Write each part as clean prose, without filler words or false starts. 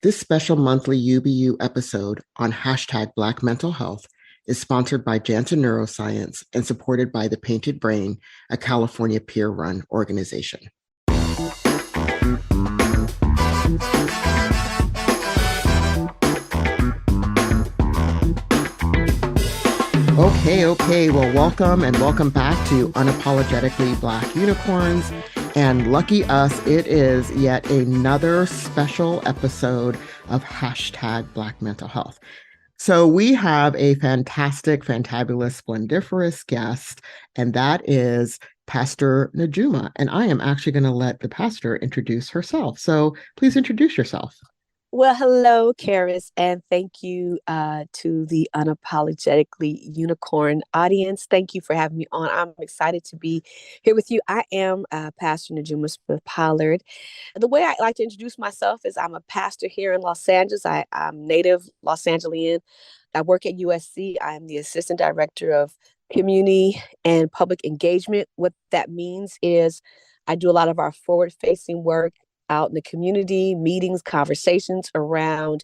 This special monthly UBU episode on hashtag Black Mental Health is sponsored by Janssen Neuroscience and supported by The Painted Brain, a California peer-run organization. Okay. Well, welcome back to Unapologetically Black Unicorns. And lucky us, it is yet another special episode of hashtag Black Mental Health. So we have a fantastic, fantabulous, splendiferous guest, and that is Pastor Najuma. And I am actually going to let the pastor introduce herself. So please introduce yourself. Well, hello, Karis, and thank you to the Unapologetically Unicorn audience. Thank you for having me on. I'm excited to be here with you. I am Pastor Najuma Smith-Pollard. The way I like to introduce myself is I'm a pastor here in Los Angeles. I'm native Los Angelian. I work at USC. I'm the Assistant Director of Community and Public Engagement. What that means is I do a lot of our forward-facing work out in the community, meetings, conversations around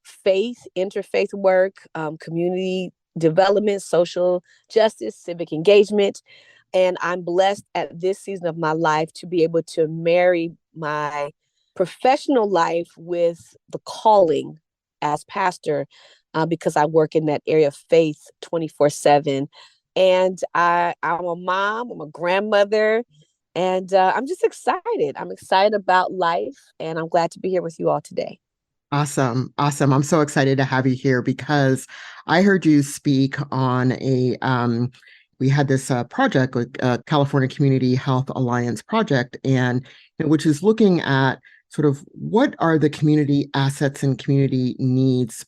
faith, interfaith work, community development, social justice, civic engagement. And I'm blessed at this season of my life to be able to marry my professional life with the calling as pastor because I work in that area of faith 24/7. And I'm a mom, I'm a grandmother, and I'm just excited. I'm excited about life, and I'm glad to be here with you all today. Awesome. I'm so excited to have you here because I heard you speak on we had this project with California Community Health Alliance project, and which is looking at sort of what are the community assets and community needs,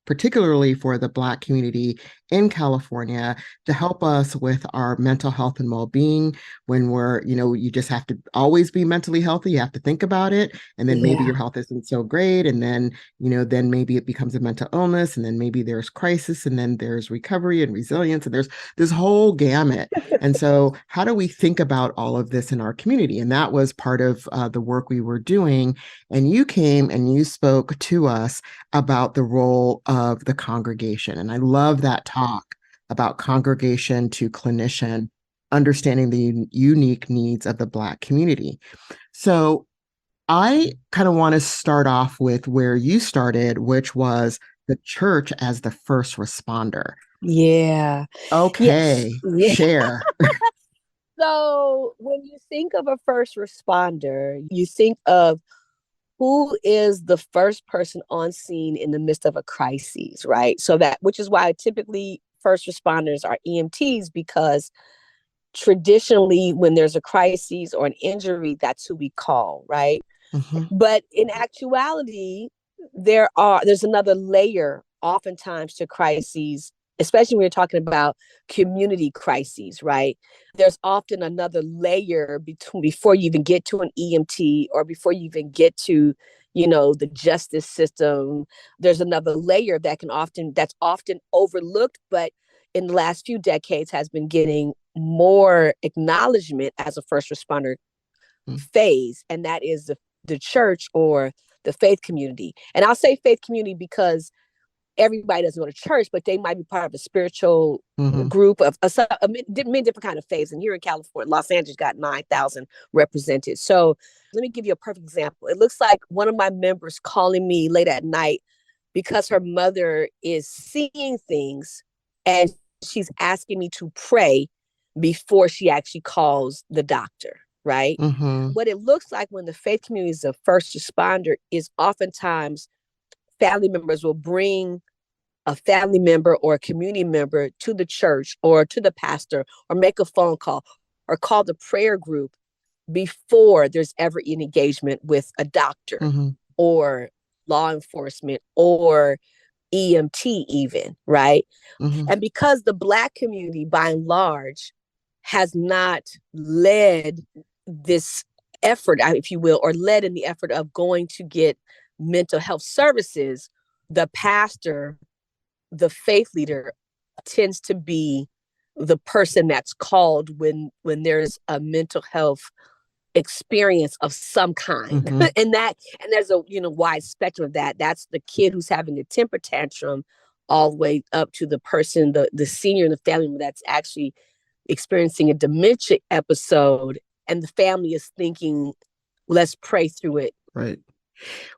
particularly for the Black community in California, to help us with our mental health and well-being when we're, you just have to always be mentally healthy. You have to think about it. And then maybe your health isn't so great. And then, then maybe it becomes a mental illness. And then maybe there's crisis. And then there's recovery and resilience. And there's this whole gamut. And so how do we think about all of this in our community? And that was part of the work we were doing. And you came and you spoke to us about the role of the congregation. And I love that talk about congregation to clinician, understanding the unique needs of the Black community. So I kind of want to start off with where you started, which was the church as the first responder. Yeah. Okay. Yes. Share. So when you think of a first responder, you think of who is the first person on scene in the midst of a crisis, right? So which is why typically first responders are EMTs, because traditionally when there's a crisis or an injury, that's who we call, right? Mm-hmm. But in actuality, there's another layer oftentimes to crises, especially when you're talking about community crises, right? There's often another layer before you even get to an EMT or before you even get to, the justice system. There's another layer that's often overlooked, but in the last few decades has been getting more acknowledgement as a first responder phase. And that is the church or the faith community. And I'll say faith community because everybody doesn't go to church, but they might be part of a spiritual group of many different kind of faiths. And here in California, Los Angeles got 9,000 represented. So let me give you a perfect example. It looks like one of my members calling me late at night because her mother is seeing things and she's asking me to pray before she actually calls the doctor, right? Mm-hmm. What it looks like when the faith community is a first responder is oftentimes family members will bring a family member or a community member to the church or to the pastor or make a phone call or call the prayer group before there's ever an engagement with a doctor or law enforcement or EMT even, right? And because the Black community by and large has not led this effort, if you will, or led in the effort of going to get mental health services, the pastor, the faith leader tends to be the person that's called when there's a mental health experience of some kind. Mm-hmm. And there's a wide spectrum of that. That's the kid who's having a temper tantrum, all the way up to the person, the senior in the family that's actually experiencing a dementia episode, and the family is thinking, let's pray through it. Right.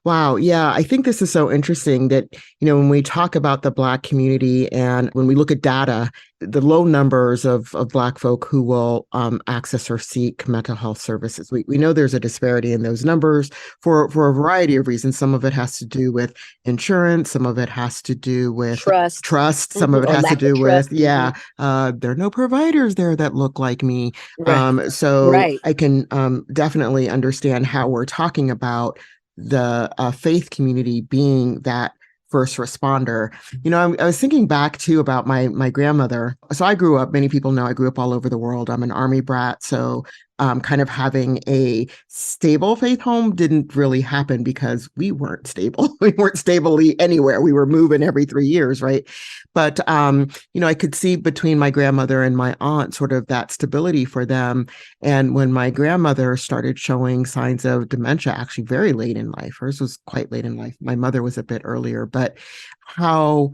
Wow. Yeah. I think this is so interesting that, when we talk about the Black community and when we look at data, the low numbers of Black folk who will access or seek mental health services. We know there's a disparity in those numbers for a variety of reasons. Some of it has to do with insurance. Some of it has to do with trust. Some of it has to do with, there are no providers there that look like me. Right. So Right. I can definitely understand how we're talking about the faith community being that first responder. I was thinking back too about my grandmother. So I grew up, many people know I grew up all over the world. I'm an Army brat. So kind of having a stable faith home didn't really happen because we weren't stable. We weren't stably anywhere. We were moving every 3 years, right? But, I could see between my grandmother and my aunt sort of that stability for them. And when my grandmother started showing signs of dementia, actually very late in life, hers was quite late in life. My mother was a bit earlier, but how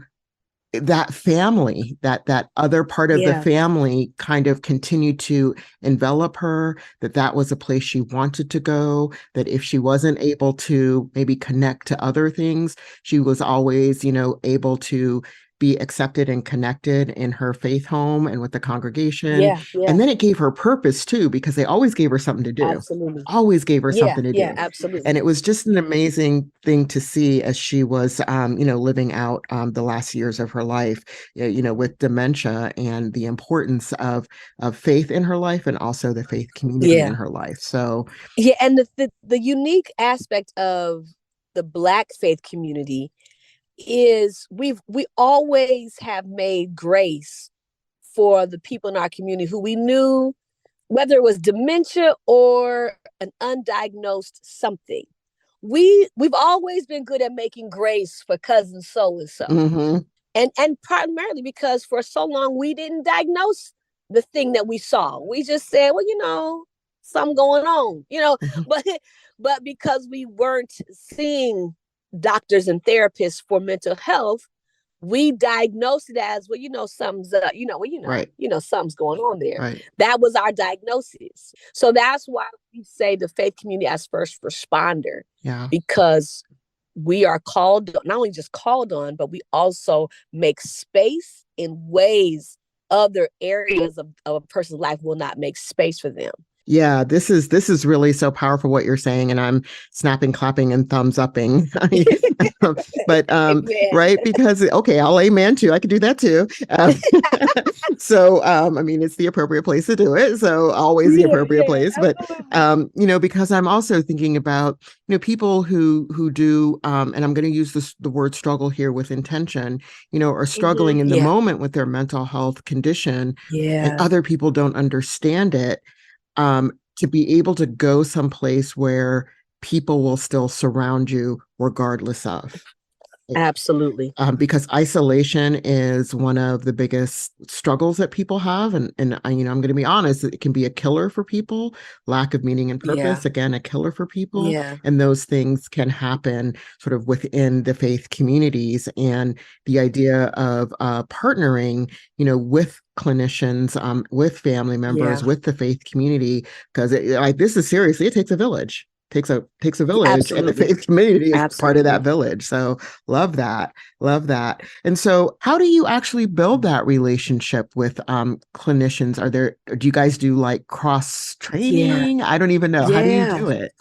that family, that other part of the family kind of continued to envelop her, that was a place she wanted to go, that if she wasn't able to maybe connect to other things, she was always, able to be accepted and connected in her faith home and with the congregation. And then it gave her purpose too, because they always gave her something to do. Absolutely. Always gave her something to do. Yeah, absolutely. And it was just an amazing thing to see as she was, living out the last years of her life, with dementia, and the importance of faith in her life and also the faith community in her life. So and the unique aspect of the Black faith community is we always have made grace for the people in our community who we knew, whether it was dementia or an undiagnosed something. We've always been good at making grace for cousin so and so. Mm-hmm. And primarily because for so long we didn't diagnose the thing that we saw. We just said, well, something going on, Mm-hmm. but because we weren't seeing doctors and therapists for mental health, we diagnosed it as, something's Right. something's going on there. Right. That was our diagnosis. So that's why we say the faith community as first responder. Yeah. Because we are called, not only just called on, but we also make space in ways other areas of a person's life will not make space for them. Yeah, this is really so powerful what you're saying, and I'm snapping, clapping, and thumbs upping. But right, because I'll amen too. I could do that too. So it's the appropriate place to do it. So always the appropriate place. But because I'm also thinking about people who do, and I'm going to use the word struggle here with intention. Are struggling in the moment with their mental health condition, and other people don't understand it. To be able to go someplace where people will still surround you regardless of. Absolutely. Because isolation is one of the biggest struggles that people have. And I'm going to be honest, it can be a killer for people. Lack of meaning and purpose, again, a killer for people. And those things can happen sort of within the faith communities. And the idea of partnering, with clinicians, with family members, with the faith community, because this is seriously, it takes a village. Takes a village. Absolutely. And the faith community is part of that village. So love that. And so how do you actually build that relationship with clinicians? Do you guys do like cross training? I don't even know. How do you do it?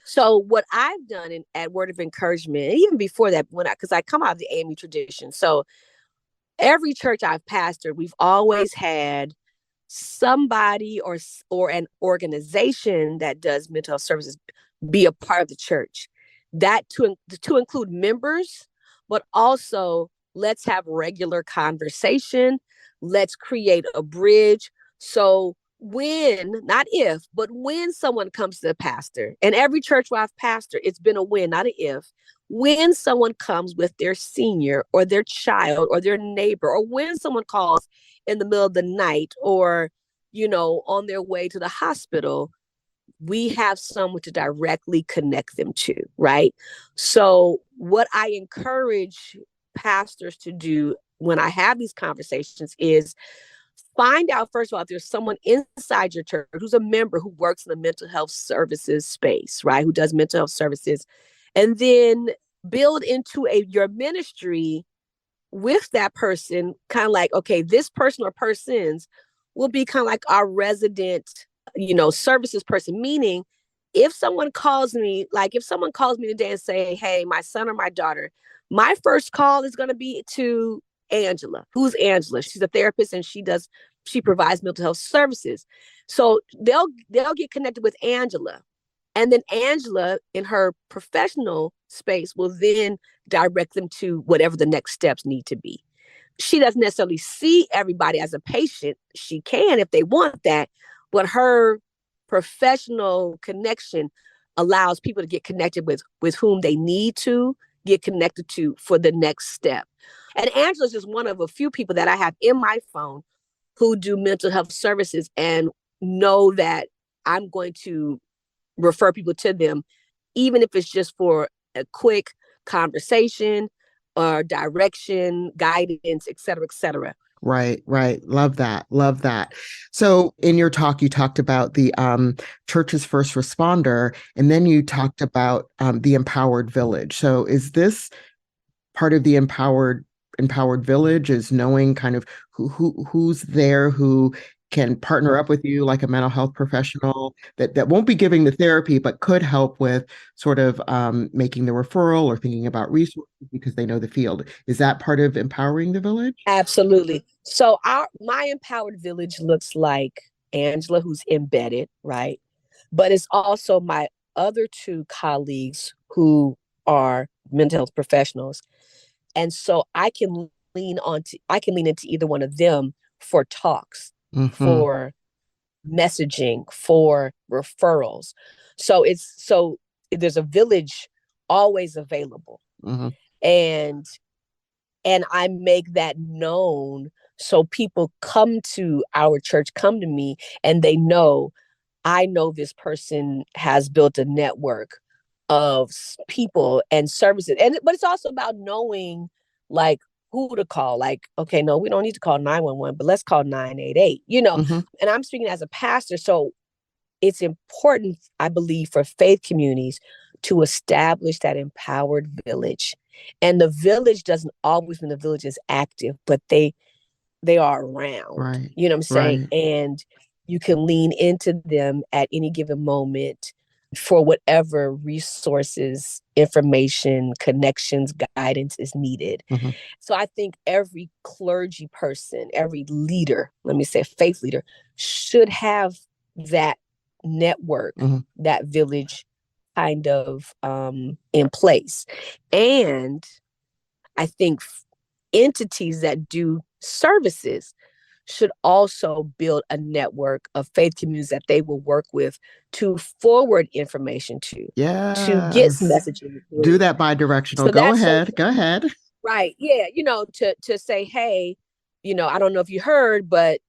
So what I've done at Word of Encouragement, even before that, because I come out of the AME tradition. So every church I've pastored, we've always had somebody or an organization that does mental health services be a part of the church. That to include members, but also let's have regular conversation. Let's create a bridge. So not if, but when someone comes to the pastor, and every church where I've pastored, it's been a when, not an if. When someone comes with their senior or their child or their neighbor, or when someone calls in the middle of the night or, on their way to the hospital, we have someone to directly connect them to, right? So what I encourage pastors to do when I have these conversations is find out, first of all, if there's someone inside your church who's a member who works in the mental health services space, right? Who does mental health services, and then build into your ministry with that person, kind of like, okay, this person or persons will be kind of like our resident, services person, meaning if someone calls me, today and say, hey, my son or my daughter, my first call is going to be to Angela. Who's Angela? She's a therapist and she provides mental health services. So they'll get connected with Angela. And then Angela, in her professional space, will then direct them to whatever the next steps need to be. She doesn't necessarily see everybody as a patient. She can if they want that, but her professional connection allows people to get connected with whom they need to get connected to for the next step. And Angela's just one of a few people that I have in my phone who do mental health services and know that I'm going to refer people to them, even if it's just for a quick conversation or direction, guidance, et cetera, et cetera. Right, right. Love that. Love that. So in your talk, you talked about the church's first responder, and then you talked about the empowered village. So is this part of the empowered village, is knowing kind of who's there, who can partner up with you like a mental health professional that won't be giving the therapy, but could help with sort of making the referral or thinking about resources because they know the field. Is that part of empowering the village? Absolutely. So my empowered village looks like Angela, who's embedded, right? But it's also my other two colleagues who are mental health professionals. And so I can lean into either one of them for talks, for messaging, for referrals. So there's a village always available. And I make that known so people come to our church, come to me, and they know, I know this person has built a network of people and services. But it's also about knowing like who to call. Like, okay, no, we don't need to call 911, but let's call 988, and I'm speaking as a pastor. So it's important, I believe, for faith communities to establish that empowered village. And the village doesn't always mean the village is active, but they are around, right. You know what I'm saying? Right. And you can lean into them at any given moment for whatever resources, information, connections, guidance is needed. So I think every clergy person, every leader, let me say faith leader, should have that network, that village kind of in place. And I think entities that do services should also build a network of faith communities that they will work with to forward information to get messaging. Do that bi-directional. So Go ahead. Go ahead. Right. Yeah. To say, hey, I don't know if you heard, but,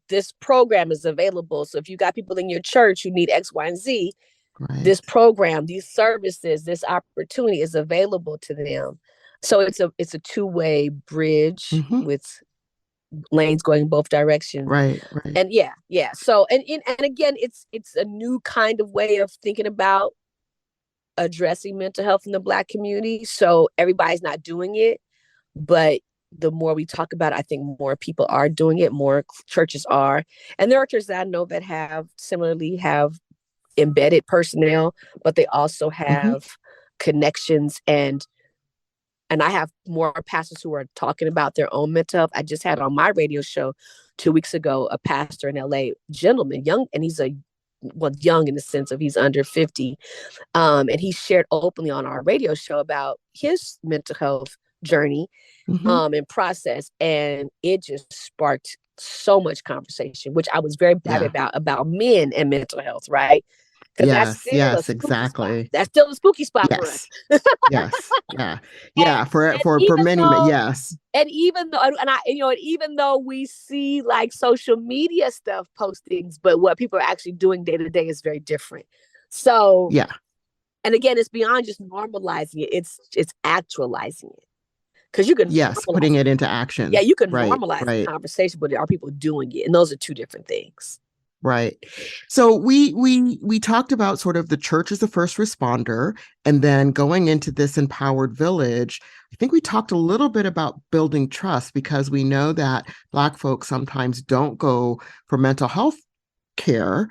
this program is available. So if you got people in your church who need X, Y, and Z, this program, these services, this opportunity is available to them. So it's a two-way bridge with lanes going in both directions. Right. And yeah. So and again, it's a new kind of way of thinking about addressing mental health in the Black community. So everybody's not doing it, but the more we talk about it, I think more people are doing it, more churches are. And there are churches that I know that have embedded personnel, but they also have connections and I have more pastors who are talking about their own mental health. I just had on my radio show 2 weeks ago a pastor in LA, gentleman, young, and he's young in the sense of he's under 50. And he shared openly on our radio show about his mental health journey and process. And it just sparked so much conversation, which I was very happy about men and mental health, right? because that's still a Yes, spooky spot. exactly. That's still a spooky spot for us. Yes, yes, yeah, And, yeah. For and for even many, though yes, and even though and I and even though we see like social media stuff postings, but what people are actually doing day to day is very different. So, yeah, and again, it's beyond just normalizing it, it's actualizing it, because you can yes. normalize Putting it. it into Yeah, action. you can Right, normalize the right. conversation, but are people doing it? And those are two different things. Right. So we talked about sort of the church as the first responder, and then going into this empowered village. I think we talked a little bit about building trust, because we know that Black folks sometimes don't go for mental health care,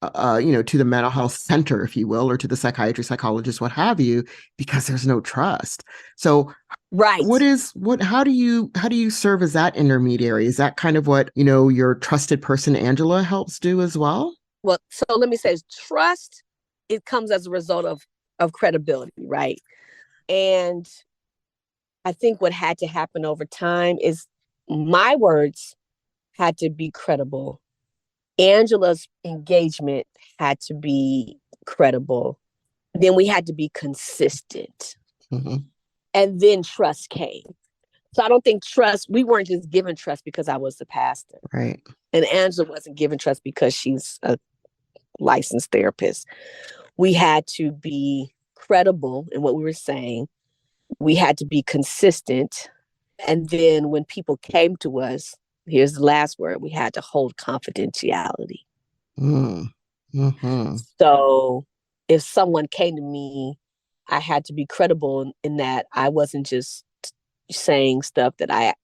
to the mental health center, if you will, or to the psychiatry, psychologist, what have you, because there's no trust. So Right. how do you serve as that intermediary? Is that kind of what, your trusted person Angela helps do as well? Well, so let me say, trust, it comes as a result of credibility, right? And I think what had to happen over time is my words had to be credible. Angela's engagement had to be credible. Then we had to be consistent. Mm-hmm. And then trust came. So I don't think we weren't just given trust because I was the pastor. Right. And Angela wasn't given trust because she's a licensed therapist. We had to be credible in what we were saying. We had to be consistent. And then when people came to us, here's the last word, we had to hold confidentiality. Mm-hmm. So if someone came to me, I had to be credible in that I wasn't just saying stuff that I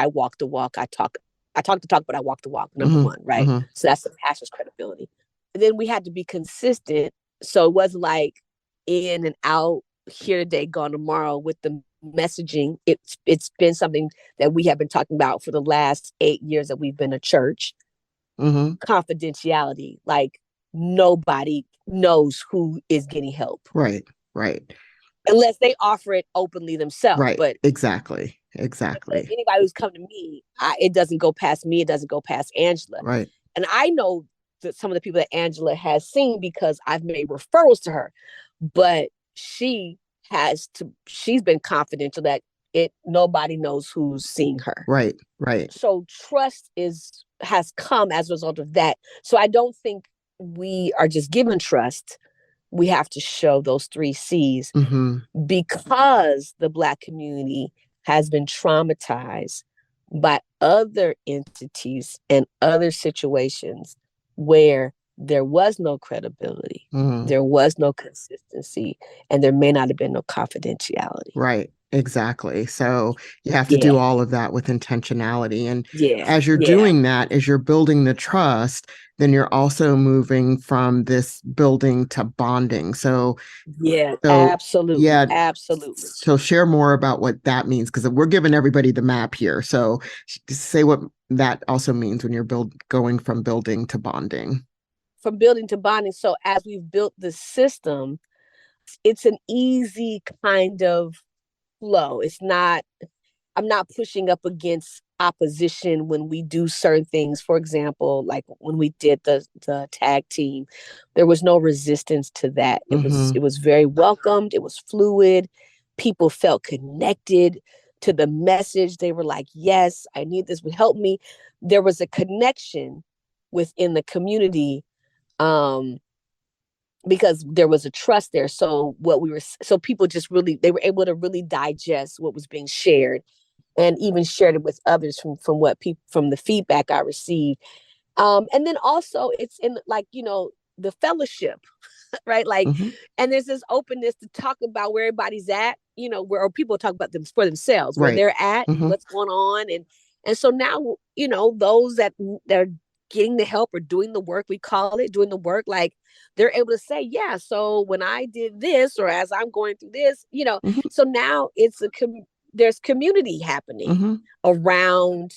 walk the walk. I talk the talk, but I walk the walk, number Mm-hmm. one, right? Mm-hmm. So that's the pastor's credibility. And then we had to be consistent. So it wasn't like in and out, here today, gone tomorrow with the messaging. It's been something that we have been talking about for the last 8 years that we've been a church. Mm-hmm. Confidentiality, like nobody knows who is getting help. Right. Right. Unless they offer it openly themselves. Right. But Exactly. anybody who's come to me, it doesn't go past me. It doesn't go past Angela. Right. And I know that some of the people that Angela has seen because I've made referrals to her. But she's been confidential that nobody knows who's seeing her. Right. Right. So trust has come as a result of that. So I don't think we are just given trust. We have to show those 3 C's, Mm-hmm. because the Black community has been traumatized by other entities and other situations where there was no credibility, Mm-hmm. there was no consistency, and there may not have been no confidentiality. Right. Exactly. So you have to do all of that with intentionality. And as you're doing that, as you're building the trust, then you're also moving from this building to bonding. So absolutely. Yeah. Absolutely. So share more about what that means, because we're giving everybody the map here. So say what that also means when you're going from building to bonding. From building to bonding. So as we've built the system, it's an easy kind of flow. I'm not pushing up against opposition when we do certain things. For example, like when we did the tag team, there was no resistance to that. It was very welcomed. It was fluid. People felt connected to the message. They were like, yes, I need this, would help me. There was a connection within the community, because there was a trust there. So people just they were able to really digest what was being shared, and even shared it with others from the feedback I received. And then also it's in the fellowship, right? Like, and there's this openness to talk about where everybody's at, or people talk about them for themselves, where they're at, what's going on. And so now, those that are getting the help or doing the work, we call it doing the work, like they're able to say, yeah, so when I did this, or as I'm going through this, so now there's community happening around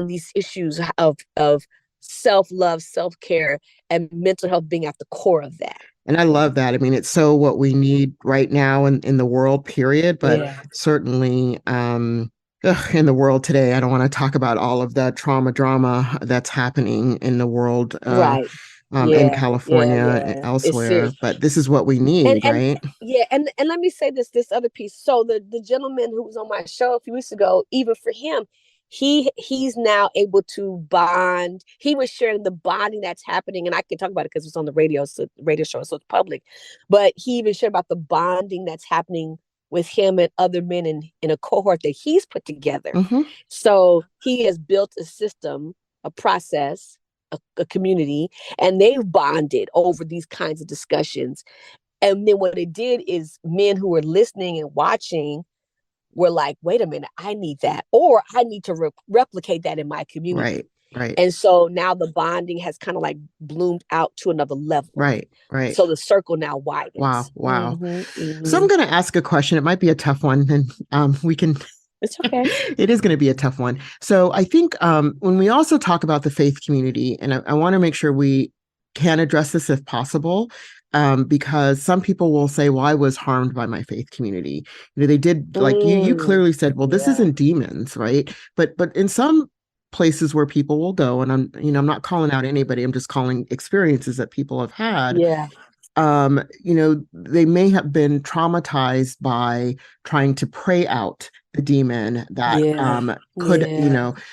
these issues of self-love, self-care, and mental health being at the core of that. And I love that. I mean, it's so what we need right now in the world, period. But certainly in the world today, I don't want to talk about all of the trauma drama that's happening in the world. Right. in Yeah, yeah, California and yeah. It's elsewhere, serious. but this is what we And need, right? yeah, and let me say this other piece. So the gentleman who was on my show a few weeks ago, even for him, he's now able to bond. He was sharing the bonding that's happening, and I can talk about it because it's on the radio, so radio show, so it's public. But he even shared about the bonding that's happening with him and other men in a cohort that he's put together. Hmm. So he has built a system, a process, a community, and they've bonded over these kinds of discussions. And then what it did is men who were listening and watching were like, wait a minute, I need that. Or I need to replicate that in my community. Right, right, And so now the bonding has kind of like bloomed out to another level. right, right. So the circle now Wow, widens. wow. So I'm Mm-hmm. going to ask a question. It might be a tough one, and we can. It's okay. It is going to be a tough one. So I think when we also talk about the faith community, and I want to make sure we can address this if possible, because some people will say, "Well, I was harmed by my faith community." You know, they did, like you clearly said, "Well, this Yeah. isn't demons, right?" But in some places where people will go, and I'm not calling out anybody. I'm just calling experiences that people have had. Yeah. They may have been traumatized by trying to pray out the demon that could,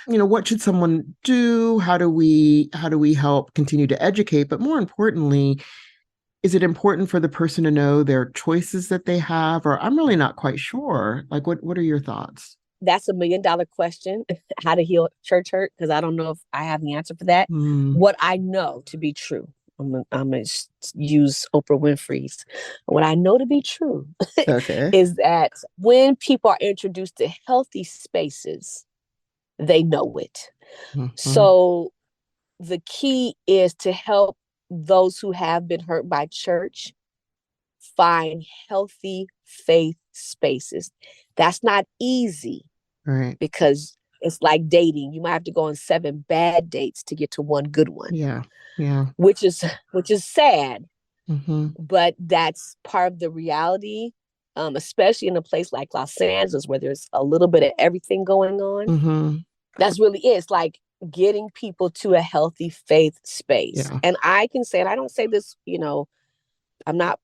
what should someone do? How do we help continue to educate? But more importantly, is it important for the person to know their choices that they have? Or I'm really not quite sure. Like, what are your thoughts? That's $1 million question, how to heal church hurt, because I don't know if I have the answer for that. What I know to be true, I'm going to use Oprah Winfrey's. What I know to be true Okay. is that when people are introduced to healthy spaces, they know it. Mm-hmm. So the key is to help those who have been hurt by church find healthy faith spaces. That's not easy, right? Because it's like dating. You might have to go on 7 bad dates to get to one good one. Yeah. Which is sad, mm-hmm. but that's part of the reality. Especially in a place like Los Angeles, where there's a little bit of everything going on. Mm-hmm. That's really it. It's like getting people to a healthy faith space. Yeah. And I can say, and I don't say this, I'm not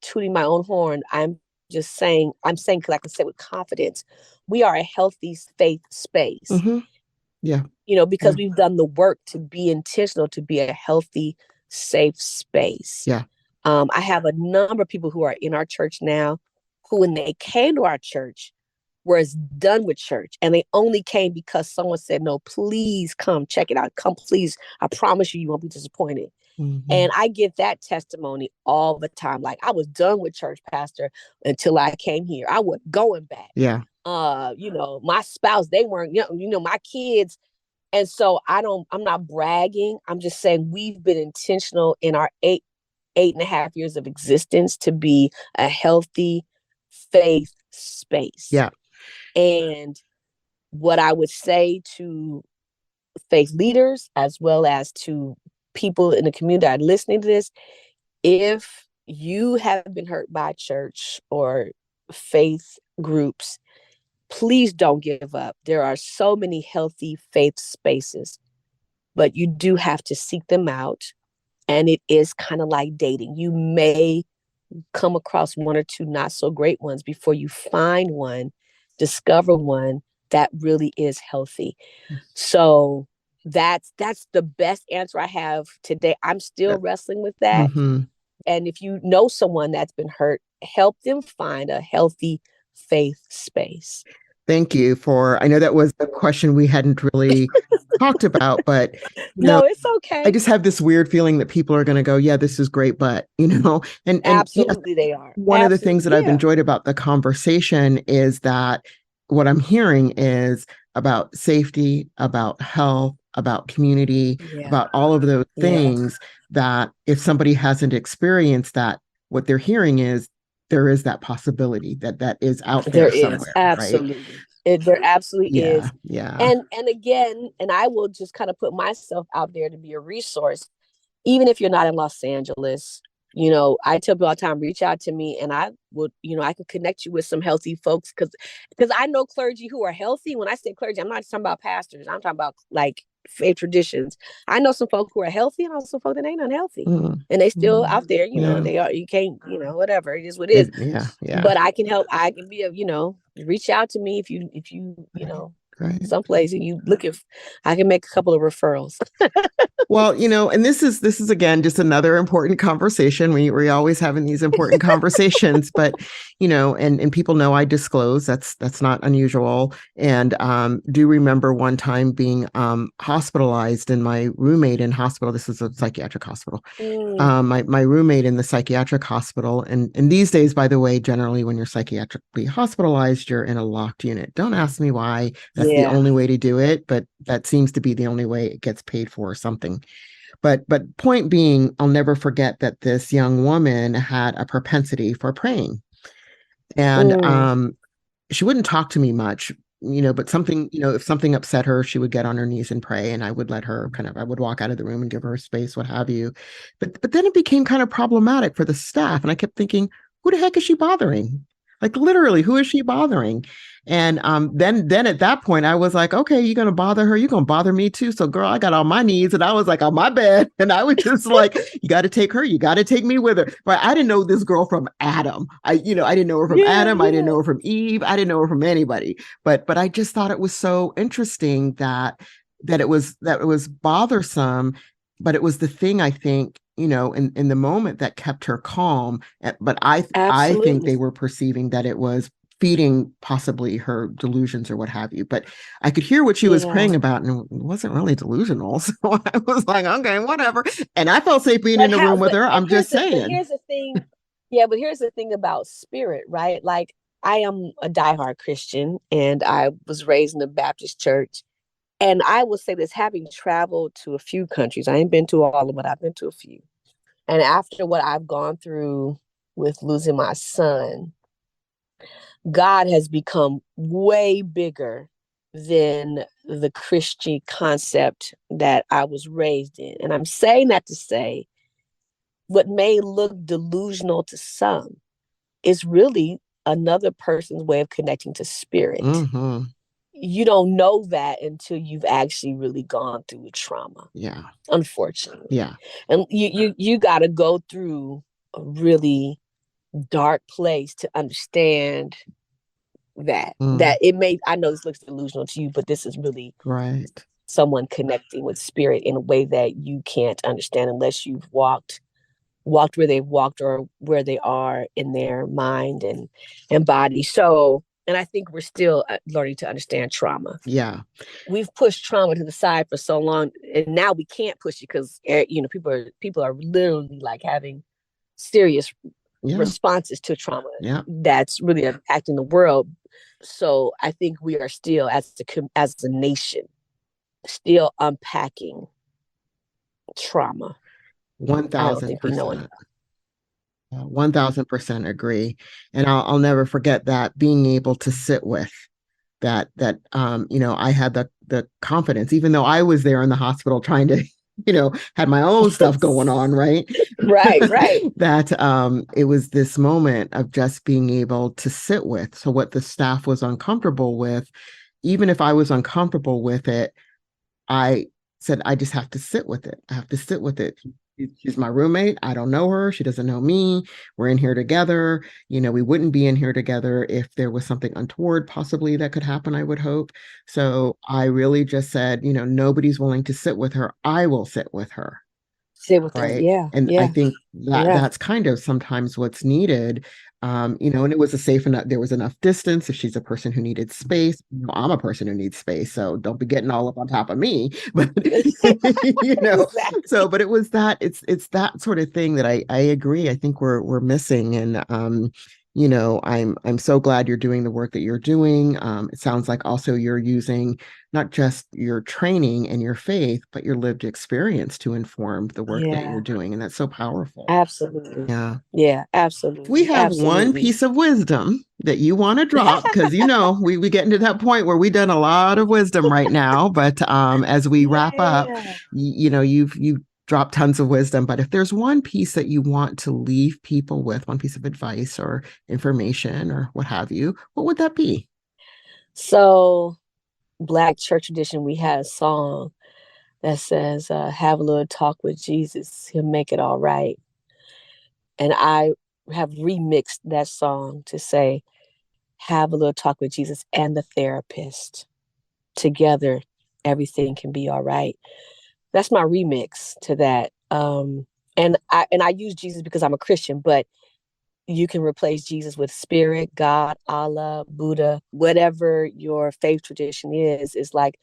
tooting my own horn. I'm saying, because I can say with confidence, we are a healthy faith space. Mm-hmm. Yeah. Because we've done the work to be intentional, to be a healthy, safe space. Yeah. I have a number of people who are in our church now who, when they came to our church, were done with church. And they only came because someone said, no, please come check it out. Come, please. I promise you won't be disappointed. Mm-hmm. And I get that testimony all the time. Like, I was done with church, pastor, until I came here. I wasn't going back. Yeah. My spouse, they weren't, my kids. And so I'm not bragging. I'm just saying we've been intentional in our 8.5 years of existence to be a healthy faith space. Yeah. And what I would say to faith leaders, as well as to people in the community that are listening to this, if you have been hurt by church or faith groups, please don't give up. There are so many healthy faith spaces, but you do have to seek them out. And it is kind of like dating. You may come across one or two not so great ones before you find one, discover one that really is healthy. So that's the best answer I have today. I'm still wrestling with that. Mm-hmm. And if you know someone that's been hurt, help them find a healthy faith space. Thank you I know that was a question we hadn't really talked about, but no, it's okay. I just have this weird feeling that people are going to go, yeah, this is great, but and absolutely they are. One of the things that I've enjoyed about the conversation is that what I'm hearing is about safety, about health, about community, about all of those things that if somebody hasn't experienced that, what they're hearing is there is that possibility that is out there somewhere. Absolutely. Right? There absolutely is. Yeah. And again, and I will just kind of put myself out there to be a resource, even if you're not in Los Angeles. I tell people all the time, reach out to me and I would, I can connect you with some healthy folks because I know clergy who are healthy. When I say clergy, I'm not talking about pastors. I'm talking about like faith traditions. I know some folk who are healthy, and I know some folk that ain't unhealthy, Mm. and they still out there. Yeah. They are. You can't. Whatever it is, what it is. Yeah. But I can help. I can be reach out to me if you Right. someplace and you look if I can make a couple of referrals. Well, and this is again just another important conversation. We're always having these important conversations, but and people know I disclose. That's not unusual. And do remember one time being hospitalized, and my roommate in hospital. This is a psychiatric hospital. My roommate in the psychiatric hospital, and these days, by the way, generally when you're psychiatrically hospitalized, you're in a locked unit. Don't ask me why. That's the only way to do it, but that seems to be the only way it gets paid for or something. But point being, I'll never forget that this young woman had a propensity for praying, and she wouldn't talk to me much. But something, if something upset her, she would get on her knees and pray, and I would let her I would walk out of the room and give her space, what have you. But then it became kind of problematic for the staff, and I kept thinking, who the heck is she bothering? Like literally, who is she bothering? And then at that point, I was like, okay, you're gonna bother her, you're gonna bother me too. So girl, I got on my knees and I was like on my bed, and I was just like, you got to take her, you got to take me with her. But I didn't know this girl from Adam. I didn't know her from Adam. I didn't know her from Eve. I didn't know her from anybody. But I just thought it was so interesting that it was bothersome, but it was the thing, I think, in the moment that kept her calm. But I think they were perceiving that it was feeding possibly her delusions or what have you. But I could hear what she was praying about, and it wasn't really delusional. So I was like, okay, whatever. And I felt safe being in the room with her. I'm just saying. But here's the thing. Yeah, but here's the thing about spirit, right? Like, I am a diehard Christian, and I was raised in a Baptist church. And I will say this, having traveled to a few countries, I ain't been to all of them, but I've been to a few. And after what I've gone through with losing my son, God has become way bigger than the Christian concept that I was raised in. And I'm saying that to say what may look delusional to some is really another person's way of connecting to spirit. Mm-hmm. You don't know that until you've actually really gone through a trauma. Yeah. Unfortunately. Yeah. And you got to go through a really dark place to understand that it may, I know this looks delusional to you, but this is really right. Someone connecting with spirit in a way that you can't understand unless you've walked where they've walked or where they are in their mind and body. So, and I think we're still learning to understand trauma. Yeah. We've pushed trauma to the side for so long, and now we can't push it because people are literally like having serious responses to trauma that's really impacting the world. So I think we are still, as a nation, still unpacking trauma. 1,000%. 1,000% agree. And I'll never forget that, being able to sit with that, I had the confidence, even though I was there in the hospital trying to, had my own stuff going on, right? Right. That it was this moment of just being able to sit with. So what the staff was uncomfortable with, even if I was uncomfortable with it, I said, I just have to sit with it. I have to sit with it. She's my roommate. I don't know her. She doesn't know me. We're in here together. We wouldn't be in here together if there was something untoward possibly that could happen, I would hope. So I really just said, nobody's willing to sit with her. I will sit with her. Sit with her. Yeah. And I think that's kind of sometimes what's needed. And it was there was enough distance. If she's a person who needed space, I'm a person who needs space. So don't be getting all up on top of me. But Exactly. So, but it was that, it's that sort of thing that I agree. I think we're missing. And I'm so glad you're doing the work that you're doing. It sounds like also you're using not just your training and your faith, but your lived experience to inform the work that you're doing. And that's so powerful. Absolutely. Yeah, absolutely. We have one piece of wisdom that you want to drop, because, we get into that point where we've done a lot of wisdom right now. But as we wrap up, you've dropped tons of wisdom. But if there's one piece that you want to leave people with, one piece of advice or information or what have you, what would that be? So, Black church tradition, we had a song that says, have a little talk with Jesus. He'll make it all right. And I have remixed that song to say, have a little talk with Jesus and the therapist. Together, everything can be all right. That's my remix to that. And I use Jesus because I'm a Christian, but you can replace Jesus with spirit, God, Allah, Buddha, whatever your faith tradition is like,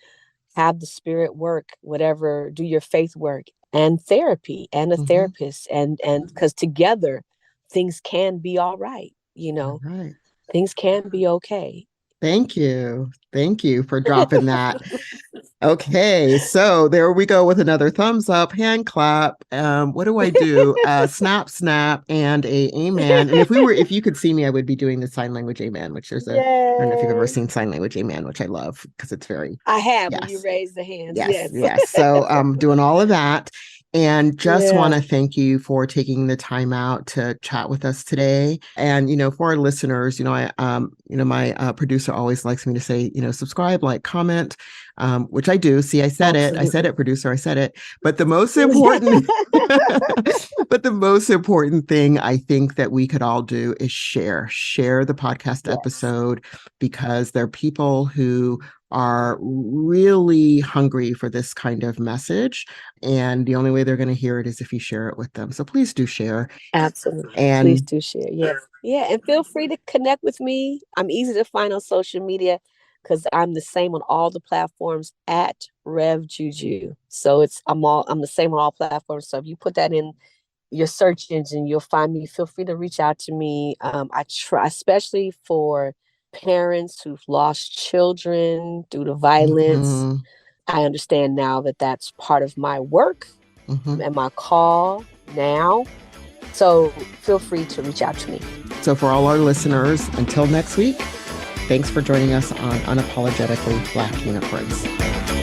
have the spirit work, whatever, do your faith work, and therapy and a therapist, and because together things can be all right, All right. things can be okay. Thank you. Thank you for dropping that. Okay, so there we go with another thumbs up, hand clap. What do I do? Snap, snap, and a amen. And if you could see me, I would be doing the sign language amen, which I don't know if you've ever seen sign language amen, which I love because it's very, I have, yes. when you raise the hands. Yes. So doing all of that. And just want to thank you for taking the time out to chat with us today. And, for our listeners, I my producer always likes me to say, subscribe, like, comment, which I do. See, I said it. I said it, producer. I said it. But the most important, thing I think that we could all do is share the podcast episode, because there are people who are really hungry for this kind of message. And the only way they're going to hear it is if you share it with them. So please do share. Absolutely. And please do share. Yes. Yeah. And feel free to connect with me. I'm easy to find on social media because I'm the same on all the platforms at Rev Juju. So I'm the same on all platforms. So if you put that in your search engine, you'll find me. Feel free to reach out to me. I try, especially for parents who've lost children due to violence. I understand now that that's part of my work and my call now. So feel free to reach out to me. So for all our listeners, until next week, thanks for joining us on Unapologetically Black Unicorns.